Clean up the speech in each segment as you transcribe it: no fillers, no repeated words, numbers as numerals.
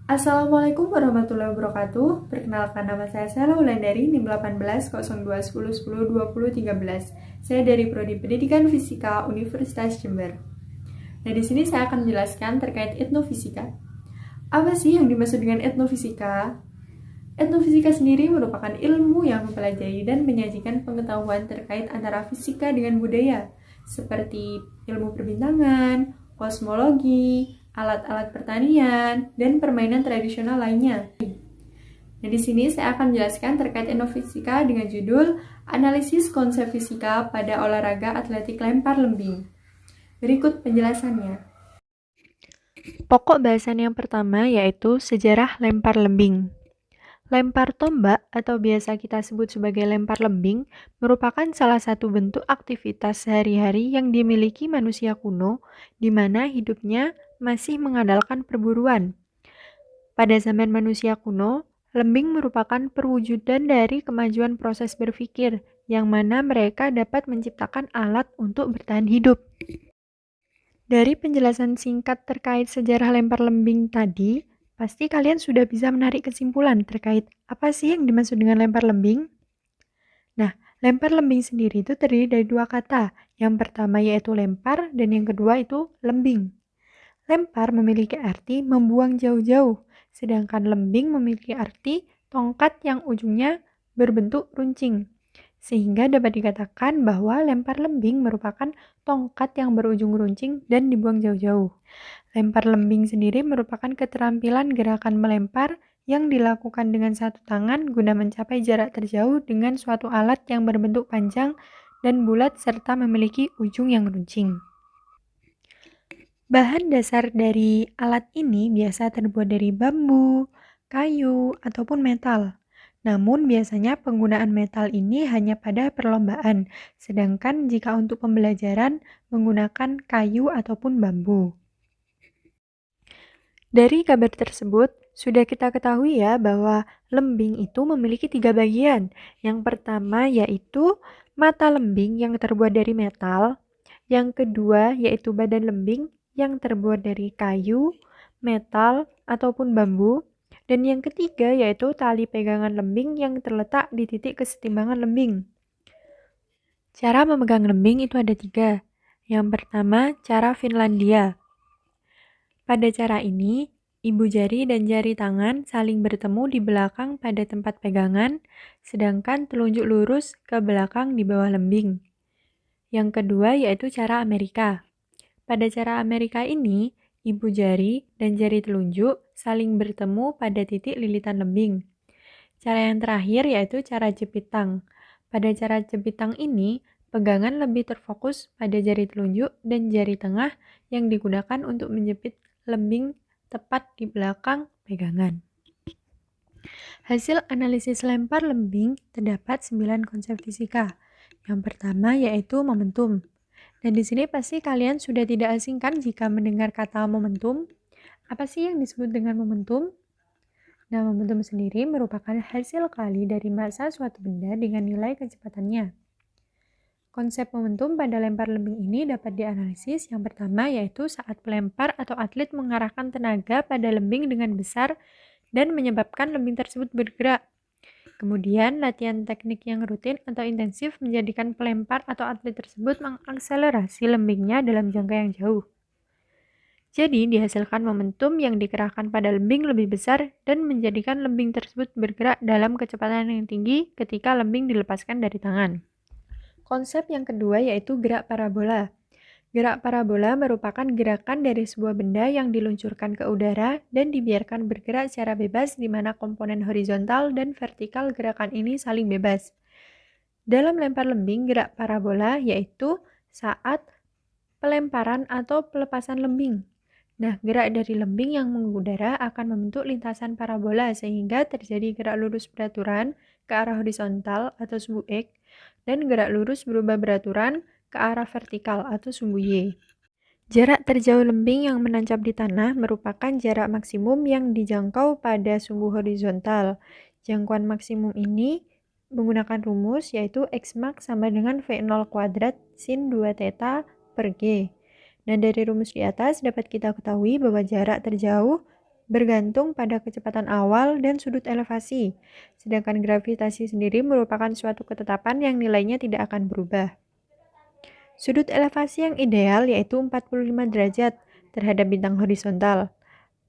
Assalamualaikum warahmatullahi wabarakatuh. Perkenalkan, nama saya Sela Wulandari, NIM 180210102013. Saya dari Prodi Pendidikan Fisika Universitas Jember. Nah, di sini saya akan menjelaskan terkait etnofisika. Apa sih yang dimaksud dengan etnofisika? Etnofisika sendiri merupakan ilmu yang mempelajari dan menyajikan pengetahuan terkait antara fisika dengan budaya, seperti ilmu perbintangan, kosmologi, alat-alat pertanian, dan permainan tradisional lainnya. Nah, di sini saya akan menjelaskan terkait etnofisika dengan judul Analisis Konsep Fisika pada Olahraga Atletik Lempar Lembing. Berikut penjelasannya. Pokok bahasan yang pertama yaitu sejarah lempar lembing. Lempar tombak atau biasa kita sebut sebagai lempar lembing merupakan salah satu bentuk aktivitas sehari-hari yang dimiliki manusia kuno di mana hidupnya masih mengandalkan perburuan. Pada zaman manusia kuno, lembing merupakan perwujudan dari kemajuan proses berpikir yang mana mereka dapat menciptakan alat untuk bertahan hidup. Dari penjelasan singkat terkait sejarah lempar lembing tadi, pasti kalian sudah bisa menarik kesimpulan terkait apa sih yang dimaksud dengan lempar lembing. Nah, lempar lembing sendiri itu terdiri dari dua kata. Yang pertama yaitu lempar dan yang kedua itu lembing. Lempar memiliki arti membuang jauh-jauh, sedangkan lembing memiliki arti tongkat yang ujungnya berbentuk runcing. Sehingga dapat dikatakan bahwa lempar lembing merupakan tongkat yang berujung runcing dan dibuang jauh-jauh. Lempar lembing sendiri merupakan keterampilan gerakan melempar yang dilakukan dengan satu tangan guna mencapai jarak terjauh dengan suatu alat yang berbentuk panjang dan bulat serta memiliki ujung yang runcing. Bahan dasar dari alat ini biasa terbuat dari bambu, kayu, ataupun metal. Namun biasanya penggunaan metal ini hanya pada perlombaan, sedangkan jika untuk pembelajaran menggunakan kayu ataupun bambu. Dari kabar tersebut, sudah kita ketahui ya bahwa lembing itu memiliki 3 bagian. Yang pertama yaitu mata lembing yang terbuat dari metal. Yang kedua yaitu badan lembing yang terbuat dari kayu, metal, ataupun bambu. Dan yang ketiga yaitu tali pegangan lembing yang terletak di titik kesetimbangan lembing. Cara memegang lembing itu ada 3. Yang pertama, cara Finlandia. Pada cara ini, ibu jari dan jari tangan saling bertemu di belakang pada tempat pegangan, sedangkan telunjuk lurus ke belakang di bawah lembing. Yang kedua yaitu cara Amerika. Pada cara Amerika ini, ibu jari dan jari telunjuk saling bertemu pada titik lilitan lembing. Cara yang terakhir yaitu cara jepit tang. Pada cara jepit tang ini, pegangan lebih terfokus pada jari telunjuk dan jari tengah yang digunakan untuk menjepit lembing tepat di belakang pegangan. Hasil analisis lempar lembing terdapat 9 konsep fisika. Yang pertama yaitu momentum. Dan di sini pasti kalian sudah tidak asing kan jika mendengar kata momentum. Apa sih yang disebut dengan momentum? Nah, momentum sendiri merupakan hasil kali dari massa suatu benda dengan nilai kecepatannya. Konsep momentum pada lempar lembing ini dapat dianalisis. Yang pertama yaitu saat pelempar atau atlet mengarahkan tenaga pada lembing dengan besar dan menyebabkan lembing tersebut bergerak. Kemudian, latihan teknik yang rutin atau intensif menjadikan pelempar atau atlet tersebut mengakselerasi lembingnya dalam jangka yang jauh. Jadi, dihasilkan momentum yang dikerahkan pada lembing lebih besar dan menjadikan lembing tersebut bergerak dalam kecepatan yang tinggi ketika lembing dilepaskan dari tangan. Konsep yang kedua yaitu gerak parabola. Gerak parabola merupakan gerakan dari sebuah benda yang diluncurkan ke udara dan dibiarkan bergerak secara bebas di mana komponen horizontal dan vertikal gerakan ini saling bebas. Dalam lempar lembing, gerak parabola yaitu saat pelemparan atau pelepasan lembing. Nah, gerak dari lembing yang mengudara akan membentuk lintasan parabola sehingga terjadi gerak lurus beraturan ke arah horizontal atau sumbu X dan gerak lurus berubah beraturan ke arah vertikal atau sumbu Y. Jarak terjauh lembing yang menancap di tanah merupakan jarak maksimum yang dijangkau pada sumbu horizontal. Jangkauan maksimum ini menggunakan rumus yaitu X max sama dengan V0 kuadrat sin 2 theta per G. Dan dari rumus di atas dapat kita ketahui bahwa jarak terjauh bergantung pada kecepatan awal dan sudut elevasi, sedangkan gravitasi sendiri merupakan suatu ketetapan yang nilainya tidak akan berubah. Sudut elevasi yang ideal yaitu 45 derajat terhadap bintang horizontal.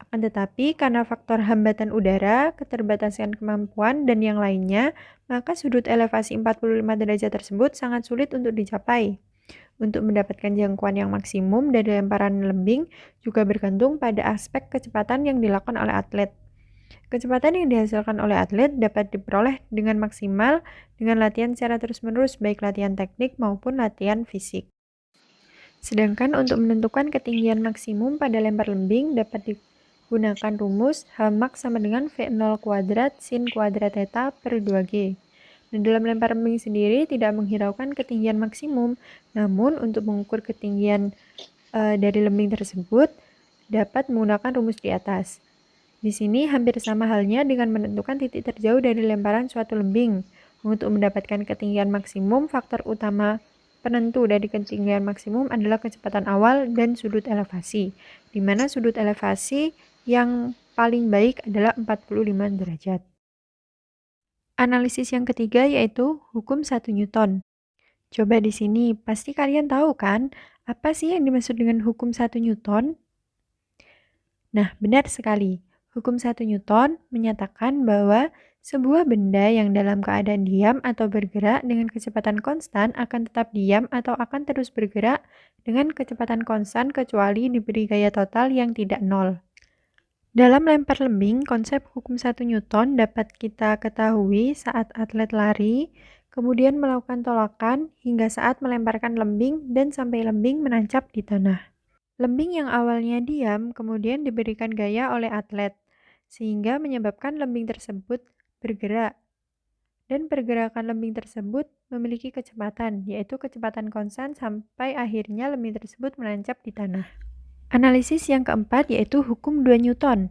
Akan tetapi, karena faktor hambatan udara, keterbatasan kemampuan, dan yang lainnya, maka sudut elevasi 45 derajat tersebut sangat sulit untuk dicapai. Untuk mendapatkan jangkauan yang maksimum dari lemparan lembing juga bergantung pada aspek kecepatan yang dilakukan oleh atlet. Kecepatan yang dihasilkan oleh atlet dapat diperoleh dengan maksimal dengan latihan secara terus-menerus, baik latihan teknik maupun latihan fisik. Sedangkan untuk menentukan ketinggian maksimum pada lempar lembing dapat digunakan rumus Hmax sama dengan V0 kuadrat sin kuadrat theta per 2G. Dan dalam lempar lembing sendiri tidak menghiraukan ketinggian maksimum, namun untuk mengukur ketinggian dari lembing tersebut dapat menggunakan rumus di atas. Di sini hampir sama halnya dengan menentukan titik terjauh dari lemparan suatu lembing. Untuk mendapatkan ketinggian maksimum, faktor utama penentu dari ketinggian maksimum adalah kecepatan awal dan sudut elevasi, di mana sudut elevasi yang paling baik adalah 45 derajat. Analisis yang ketiga yaitu hukum 1 Newton. Coba di sini, pasti kalian tahu kan, apa sih yang dimaksud dengan hukum 1 Newton? Nah, benar sekali. Hukum 1 Newton menyatakan bahwa sebuah benda yang dalam keadaan diam atau bergerak dengan kecepatan konstan akan tetap diam atau akan terus bergerak dengan kecepatan konstan kecuali diberi gaya total yang tidak nol. Dalam lempar lembing, konsep hukum 1 Newton dapat kita ketahui saat atlet lari, kemudian melakukan tolakan hingga saat melemparkan lembing dan sampai lembing menancap di tanah. Lembing yang awalnya diam kemudian diberikan gaya oleh atlet, sehingga menyebabkan lembing tersebut bergerak. Dan pergerakan lembing tersebut memiliki kecepatan, yaitu kecepatan konstan sampai akhirnya lembing tersebut menancap di tanah. Analisis yang keempat yaitu hukum 2 Newton.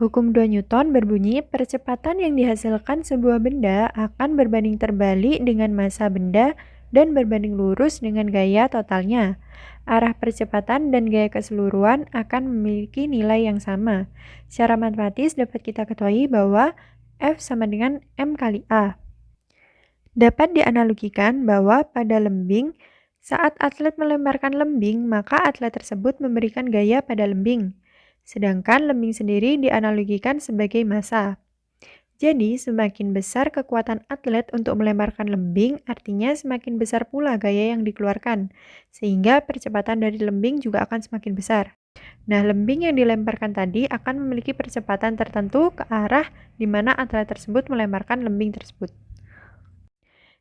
Hukum 2 Newton berbunyi percepatan yang dihasilkan sebuah benda akan berbanding terbalik dengan massa benda dan berbanding lurus dengan gaya totalnya. Arah percepatan dan gaya keseluruhan akan memiliki nilai yang sama. Secara matematis dapat kita ketahui bahwa F sama dengan M kali A. Dapat dianalogikan bahwa pada lembing, saat atlet melemparkan lembing, maka atlet tersebut memberikan gaya pada lembing. Sedangkan lembing sendiri dianalogikan sebagai massa. Jadi, semakin besar kekuatan atlet untuk melemparkan lembing, artinya semakin besar pula gaya yang dikeluarkan, sehingga percepatan dari lembing juga akan semakin besar. Nah, lembing yang dilemparkan tadi akan memiliki percepatan tertentu ke arah di mana atlet tersebut melemparkan lembing tersebut.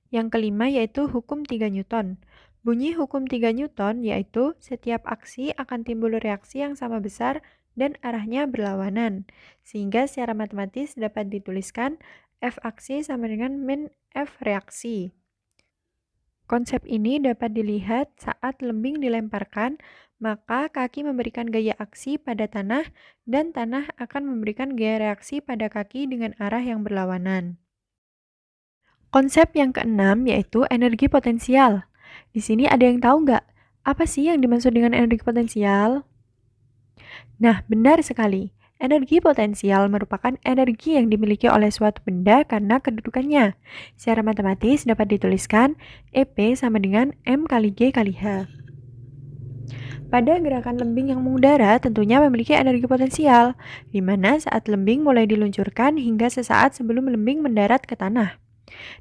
Yang kelima yaitu hukum 3 Newton. Bunyi hukum 3 Newton yaitu setiap aksi akan timbul reaksi yang sama besar dan arahnya berlawanan. Sehingga secara matematis dapat dituliskan F aksi sama dengan min F reaksi. Konsep ini dapat dilihat saat lembing dilemparkan, maka kaki memberikan gaya aksi pada tanah dan tanah akan memberikan gaya reaksi pada kaki dengan arah yang berlawanan. Konsep yang keenam yaitu energi potensial. Di sini ada yang tahu nggak? Apa sih yang dimaksud dengan energi potensial? Nah, benar sekali. Energi potensial merupakan energi yang dimiliki oleh suatu benda karena kedudukannya. Secara matematis dapat dituliskan EP sama dengan M kali G kali H. Pada gerakan lembing yang mengudara tentunya memiliki energi potensial, di mana saat lembing mulai diluncurkan hingga sesaat sebelum lembing mendarat ke tanah.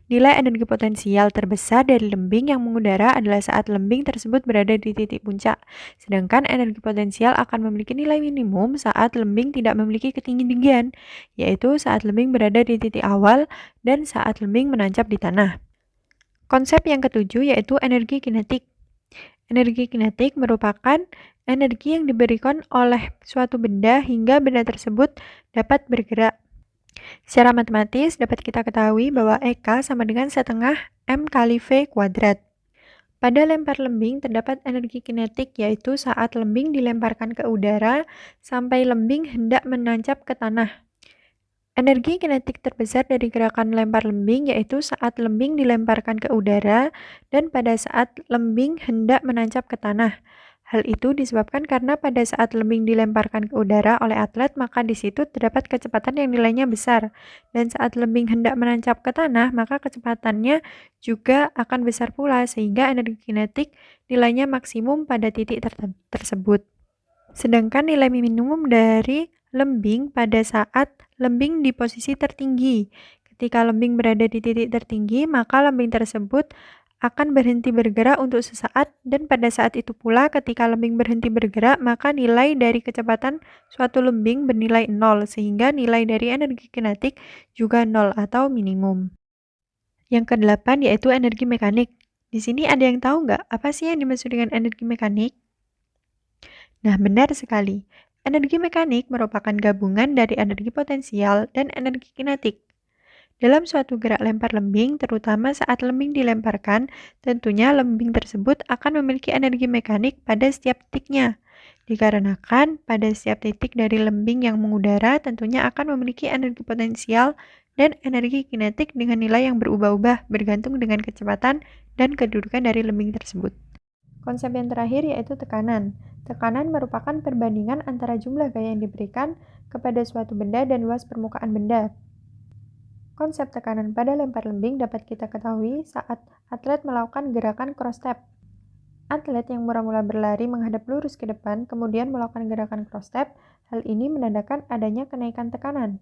Nilai energi potensial terbesar dari lembing yang mengudara adalah saat lembing tersebut berada di titik puncak, sedangkan energi potensial akan memiliki nilai minimum saat lembing tidak memiliki ketinggian, yaitu saat lembing berada di titik awal dan saat lembing menancap di tanah. Konsep yang ketujuh yaitu energi kinetik. Energi kinetik merupakan energi yang diberikan oleh suatu benda hingga benda tersebut dapat bergerak. Secara matematis dapat kita ketahui bahwa EK sama dengan setengah M kali V kuadrat. Pada lempar lembing terdapat energi kinetik yaitu saat lembing dilemparkan ke udara sampai lembing hendak menancap ke tanah. Energi kinetik terbesar dari gerakan lempar lembing yaitu saat lembing dilemparkan ke udara dan pada saat lembing hendak menancap ke tanah. Hal itu disebabkan karena pada saat lembing dilemparkan ke udara oleh atlet, maka di situ terdapat kecepatan yang nilainya besar. Dan saat lembing hendak menancap ke tanah, maka kecepatannya juga akan besar pula, sehingga energi kinetik nilainya maksimum pada titik tersebut. Sedangkan nilai minimum dari lembing pada saat lembing di posisi tertinggi. Ketika lembing berada di titik tertinggi, maka lembing tersebut akan berhenti bergerak untuk sesaat, dan pada saat itu pula ketika lembing berhenti bergerak, maka nilai dari kecepatan suatu lembing bernilai 0, sehingga nilai dari energi kinetik juga 0 atau minimum. Yang kedelapan yaitu energi mekanik. Di sini ada yang tahu nggak apa sih yang dimaksud dengan energi mekanik? Nah, benar sekali. Energi mekanik merupakan gabungan dari energi potensial dan energi kinetik. Dalam suatu gerak lempar lembing, terutama saat lembing dilemparkan, tentunya lembing tersebut akan memiliki energi mekanik pada setiap titiknya. Dikarenakan pada setiap titik dari lembing yang mengudara tentunya akan memiliki energi potensial dan energi kinetik dengan nilai yang berubah-ubah bergantung dengan kecepatan dan kedudukan dari lembing tersebut. Konsep yang terakhir yaitu tekanan. Tekanan merupakan perbandingan antara jumlah gaya yang diberikan kepada suatu benda dan luas permukaan benda. Konsep tekanan pada lempar lembing dapat kita ketahui saat atlet melakukan gerakan cross step. Atlet yang mula-mula berlari menghadap lurus ke depan, kemudian melakukan gerakan cross step, hal ini menandakan adanya kenaikan tekanan.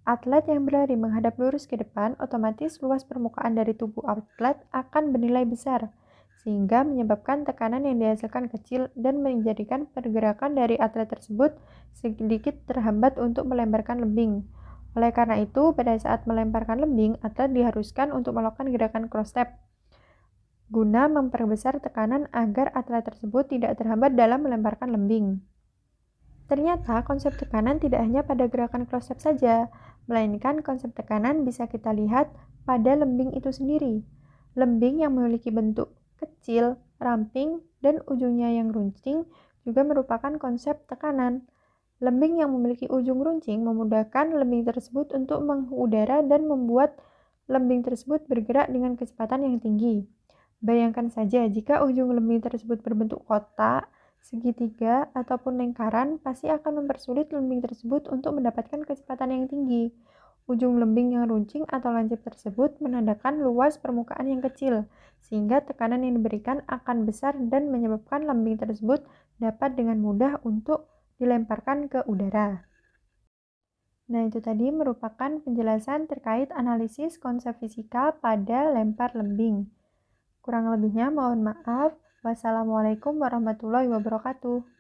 Atlet yang berlari menghadap lurus ke depan, otomatis luas permukaan dari tubuh atlet akan bernilai besar, sehingga menyebabkan tekanan yang dihasilkan kecil dan menjadikan pergerakan dari atlet tersebut sedikit terhambat untuk melemparkan lembing. Oleh karena itu, pada saat melemparkan lembing, atlet diharuskan untuk melakukan gerakan cross step, guna memperbesar tekanan agar atlet tersebut tidak terhambat dalam melemparkan lembing. Ternyata konsep tekanan tidak hanya pada gerakan cross step saja, melainkan konsep tekanan bisa kita lihat pada lembing itu sendiri. Lembing yang memiliki bentuk kecil, ramping, dan ujungnya yang runcing juga merupakan konsep tekanan. Lembing yang memiliki ujung runcing memudahkan lembing tersebut untuk mengudara dan membuat lembing tersebut bergerak dengan kecepatan yang tinggi. Bayangkan saja jika ujung lembing tersebut berbentuk kotak, segitiga, ataupun lingkaran, pasti akan mempersulit lembing tersebut untuk mendapatkan kecepatan yang tinggi. Ujung lembing yang runcing atau lancip tersebut menandakan luas permukaan yang kecil, sehingga tekanan yang diberikan akan besar dan menyebabkan lembing tersebut dapat dengan mudah untuk dilemparkan ke udara. Nah, itu tadi merupakan penjelasan terkait analisis konsep fisika pada lempar lembing. Kurang lebihnya mohon maaf. Wassalamualaikum warahmatullahi wabarakatuh.